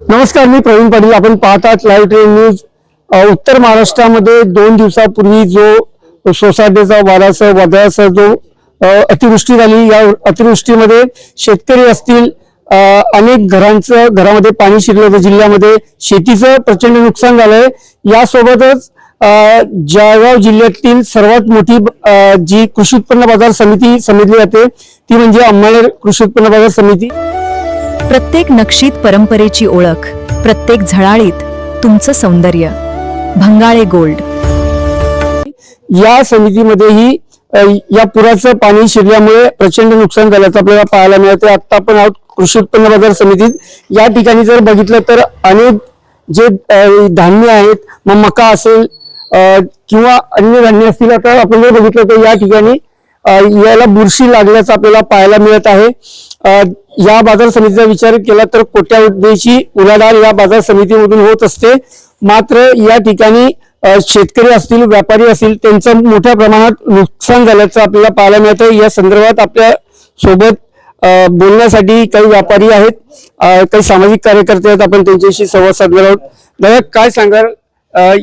नमस्कार, मी प्रवीण पाटील. आपण पाहतात लाईव्ह ट्रेन न्यूज. उत्तर महाराष्ट्रामध्ये 2 दिवसापूर्वी जो सोसाट्याचा वाऱ्यासह वादळासह जो अतिवृष्टी झाली, या अतिवृष्टीमध्ये शेतकरी असतील, अनेक घरामध्ये पाणी शिरलं होतं. जिल्ह्यामध्ये शेतीचं प्रचंड नुकसान झालंय. यासोबतच जळगाव जिल्ह्यातील सर्वात मोठी जी कृषी उत्पन्न बाजार समिती समजली जाते ती म्हणजे अंमळनेर कृषी उत्पन्न बाजार समिती. प्रत्येक नक्षीत परंपरेची ओळख, प्रत्येक झळाळीत तुमचं सौंदर्य. भंगाळे गोल्ड. या समितीमध्येही या पुराचं पाणी शिरल्यामुळे प्रचंड नुकसान झाल्याचं आपल्याला पाहायला मिळते. आता आपण आहोत कृषी उत्पन्न बाजार समितीत. या ठिकाणी जर बघितलं तर अनेक जे धान्य आहेत, मग मका असेल किंवा अन्य धान्य असतील, आता आपण जर बघितलं तर या ठिकाणी याला बुरशी लागल्याचं आपल्याला पाहायला मिळत आहे. या बाजार समितीचा विचार केला तर कोट्यावधीची उलाढाल या बाजार समितीमधून होत असते. मात्र या ठिकाणी शेतकरी असतील, व्यापारी असतील, त्यांचं मोठ्या प्रमाणात नुकसान झाल्याचं आपल्याला पाहायला मिळतं. या संदर्भात आपल्या सोबत बोलण्यासाठी काही व्यापारी आहेत, काही सामाजिक कार्यकर्ते आहेत. आपण त्यांच्याशी संवाद साधणार आहोत. दादा, काय सांगाल,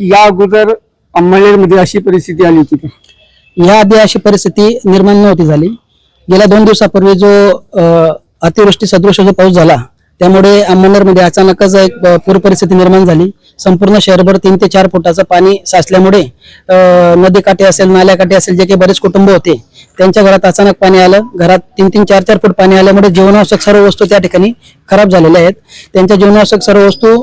या अगोदर अंमळनेरमध्ये अशी परिस्थिती आली होती का? याआधी अशी परिस्थिती निर्माण नव्हती झाली. गेल्या 2 दिवसापूर्वी जो अतिवृष्टी सदृश जो पाऊस झाला, त्यामुळे अंमळनेरमध्ये अचानकच एक पूर परिस्थिती निर्माण झाली. संपूर्ण शहरभर 3 ते 4 फुटाचं पाणी साचल्यामुळे नदीकाठी असेल, नाल्याकाठी असेल, जे काही बरेच कुटुंब होते त्यांच्या घरात अचानक पाणी आलं. घरात 3-3, 4-4 फूट पाणी आल्यामुळे जीवनावश्यक सर्व वस्तू त्या ठिकाणी खराब झालेल्या आहेत. त्यांच्या जीवनावश्यक सर्व वस्तू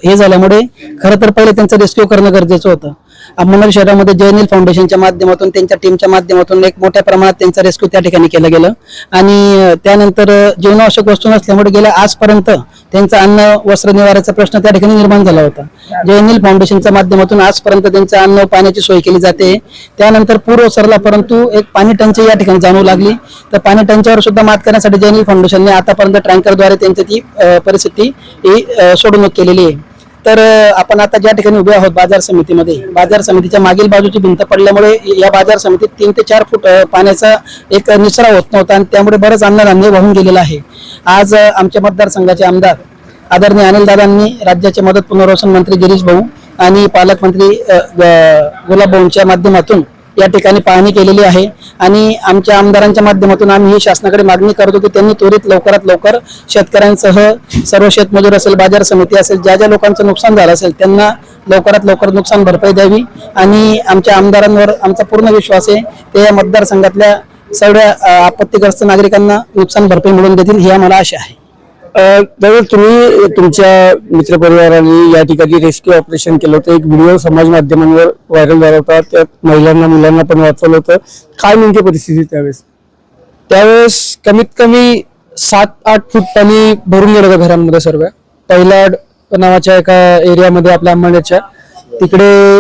हे झाल्यामुळे खरं तर पहिले त्यांचं रेस्क्यू करणं गरजेचं होतं. अंमळनेर शहरामध्ये जयनील फाउंडेशनच्या माध्यमातून, त्यांच्या टीमच्या माध्यमातून एक मोठ्या प्रमाणात त्यांचा रेस्क्यू त्या ठिकाणी केलं गेलं. आणि त्यानंतर जीवनावश्यक वस्तू नसल्यामुळे गेल्या आजपर्यंत त्यांचा अन्न वस्त्र निवाराचा प्रश्न त्या ठिकाणी निर्माण झाला होता. जयनील फाउंडेशनच्या माध्यमातून आजपर्यंत त्यांचं अन्न पाण्याची सोय केली जाते. त्यानंतर पूर ओसरला, परंतु एक पाणी टंचाई या ठिकाणी जाणवू लागली. तर पाणी टंचाईवर सुद्धा मात करण्यासाठी जयनील फाउंडेशनने आतापर्यंत टँकरद्वारे त्यांची ती परिस्थिती ही सोडवणूक केलेली आहे. तर आपण आता ज्या ठिकाणी उभे आहोत बाजार समितीमध्ये, बाजार समितीच्या मागील बाजूची भिंत पडल्यामुळे या बाजार समितीत 3 ते 4 फूट पाण्याचा एक निचरा होत नव्हता आणि त्यामुळे बरंच अन्नधान्य वाहून गेलेलं आहे. आज आमच्या मतदारसंघाचे आमदार आदरणीय अनिलदादांनी राज्याचे मदत पुनर्वसन मंत्री गिरीश भाऊ आणि पालकमंत्री गुलाब भाऊंच्या माध्यमातून या ठिकाणी पाहणी केलेली आहे. आणि आमच्या आमदारांच्या माध्यमातून आम्ही ही शासनाकडे मागणी करतो की त्यांनी त्वरित लवकरात लवकर शेतकऱ्यांसह सर्व शेतमजूर असेल, बाजार समिती असेल, ज्या ज्या लोकांचं नुकसान झालं असेल त्यांना लवकरात लवकर नुकसान भरपाई द्यावी. आणि आमच्या आमदारांवर आमचा पूर्ण विश्वास आहे, ते या मतदारसंघातल्या सगळ्या आपत्तीग्रस्त नागरिकांना नुकसान भरपाई मिळवून देतील, ही आम्हाला आशा आहे. दादा, तुम्ही तुमच्या मित्रपरिवाराने या ठिकाणी रेस्क्यू ऑपरेशन केलं होतं. एक व्हिडिओ समाज माध्यमांवर व्हायरल झाला होता. त्यात महिलांना, मुलांना पण वाचवलं होतं. काय नेमकी परिस्थिती त्यावेळेस कमीत कमी 7-8 फूट पाणी भरून गेलं होतं घरांमध्ये सर्व. पैलाड नावाच्या एका एरियामध्ये आपल्या अंमळनेरच्या तिकडे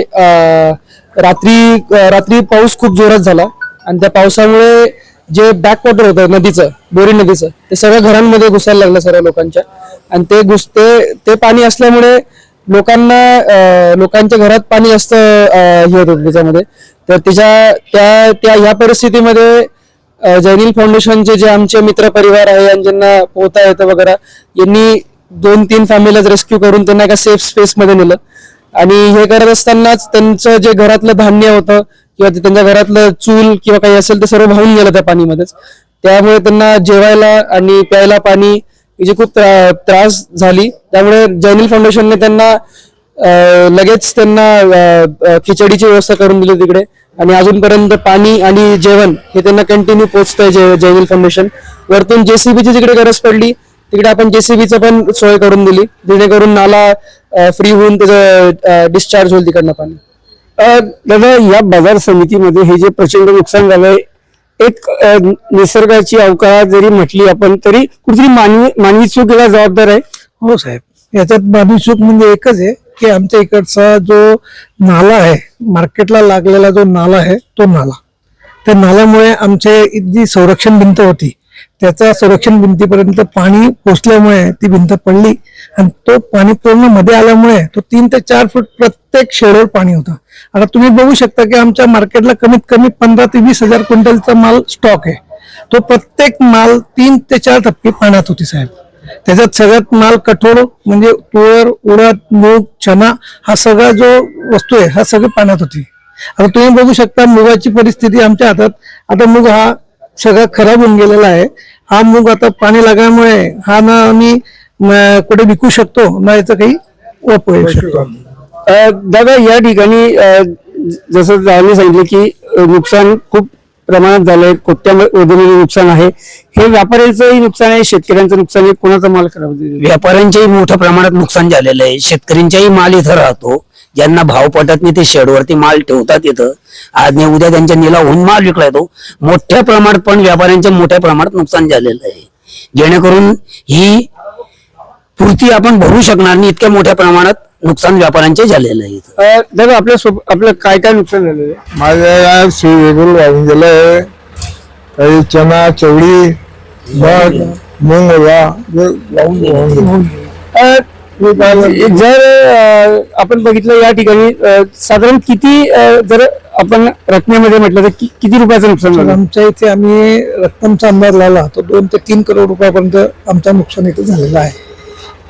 रात्री पाऊस खूप जोरात झाला आणि त्या पावसामुळे जे बॅकवॉटर होतं नदीचं, बोरी नदीचं, ते सगळं घरांमध्ये घुसायला लागलं सर्व लोकांच्या. आणि ते पाणी असल्यामुळे लोकांच्या घरात पाणी जास्त हे होत होतं त्याच्यामध्ये. तर ह्या परिस्थितीमध्ये जयनील फाउंडेशनचे जे आमचे मित्र परिवार आहे आणि ज्यांना पोहता येतं वगैरे, यांनी 2-3 फॅमिलीज रेस्क्यू करून त्यांना एका सेफ स्पेस मध्ये नेलं. आणि हे करत असतानाच त्यांचं जे घरातलं धान्य होतं किंवा त्यांच्या घरातलं चूल किंवा काही असेल ते सर्व वाहून गेलं त्या पाणीमध्येच. त्यामुळे त्यांना जेवायला आणि प्यायला पाणी याची खूप त्रास झाली. त्यामुळे जयनील फाउंडेशनने त्यांना लगेच खिचडीची व्यवस्था करून दिली तिकडे. आणि अजूनपर्यंत पाणी आणि जेवण हे त्यांना कंटिन्यू पोहोचतंय जयनील फाउंडेशन. वरतून जेसीबीची जिकडे गरज पडली तिकडे आपण जेसीबीचं पण सोय करून दिली, जेणेकरून नाला फ्री होऊन त्याचं डिस्चार्ज होईल तिकडनं पाणी. दादा, या बाजार समितीमध्ये हे जे प्रचंड नुकसान झालंय, एक निसर्गाची अवकाळ जरी म्हटली आपण तरी कुठेतरी मानवी चूक याला जबाबदार आहे. हो साहेब, याच्यात मानवी चूक म्हणजे एकच आहे की आमच्या इकडचा जो नाला आहे, मार्केटला लागलेला जो नाला आहे, तो नाला, त्या नाल्यामुळे आमचे जी संरक्षण भिंत होती त्याचा संरक्षण भिंतीपर्यंत पाणी पोचल्यामुळे ती भिंत पडली आणि तो पाणी पूर्ण मध्ये आल्यामुळे तो 3 ते 4 फूट प्रत्येक शेडवर पाणी होतं. आता तुम्ही बघू शकता की आमच्या मार्केटला कमीत कमी 15 ते 20 हजार क्विंटलचा माल स्टॉक आहे. तो प्रत्येक माल 3 ते 4 टप्पे पाण्यात होती साहेब. त्याच्यात सगळ्यात माल कठोर म्हणजे तूर, उडद, मूग, चना हा सगळा जो वस्तू आहे हा सगळं पाण्यात होती. आता तुम्ही बघू शकता मुगाची परिस्थिती आमच्या हातात. आता मूग हा सगळा खराब होऊन गेलेला आहे. हा मूग आता पाणी लागल्यामुळे हा ना आम्ही कुठे विकू शकतो ना याचा काही वापर येऊ शकतो. दादा या ठिकाणी जसं जायला सांगितलं की नुकसान खूप प्रमाणात झालंय, कोट्यावधी नुकसान आहे. हे व्यापाऱ्यांचंही नुकसान आहे, शेतकऱ्यांचं नुकसान आहे, कोणाचा माल खराब झाला? व्यापाऱ्यांच्याही मोठ्या प्रमाणात नुकसान झालेलं आहे. शेतकऱ्यांच्याही माल इथं राहतो. ज्यांना भाव पटत नाही ते शेडवरती माल ठेवतात इथं. आज नाही उद्या त्यांच्या निलाव होऊन माल विकला येतो. मोठ्या प्रमाणात पण व्यापाऱ्यांच्या मोठ्या प्रमाणात नुकसान झालेलं आहे. जेणेकरून ही पूर्ती आपण भरू शकणार नाही इतक्या मोठ्या प्रमाणात नुकसान व्यापाऱ्यांचे झालेलं आहे इथं. दादा आपलं काय काय नुकसान झालेलं आहे? माझ्या सूर्यफूल वाहून गेलंय, काही चना, चवळी, मग मूग वाहून जर आपण बघितलं या ठिकाणी साधारण किती जर आपण रकमेमध्ये म्हटलं तर किती रुपयाचं नुकसान झालं? आमच्या इथे आम्ही रक्कमचा अंदाज लावला तो 2 ते 3 करोड रुपयापर्यंत आमचं नुकसान इथे झालेलं आहे.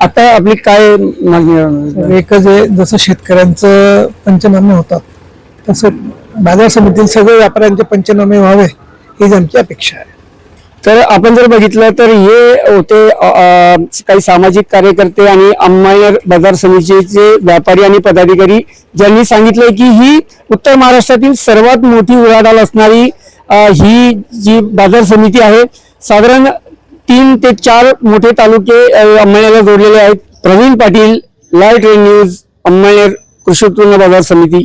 आता आपली काय मागणी? एकच आहे, जसं शेतकऱ्यांचं पंचनामे होतात तसं बाजार समितीतील सगळे व्यापाऱ्यांचे पंचनामे व्हावे हीच आमची अपेक्षा आहे. तर आपण जर बघितलं तर हे होते काही सामाजिक कार्यकर्ते आणि अंमळनेर बाजार समितीचे व्यापारी आणि पदाधिकारी ज्यांनी सांगितलंय की ही उत्तर महाराष्ट्रातील सर्वात मोठी उलाढाल असणारी ही जी बाजार समिती आहे. साधारण 3 ते 4 मोठे तालुके अंमळनेरला जोडलेले आहेत. Pravin Patil, live train news, Amalner कृषी उत्पन्न बाजार समिती.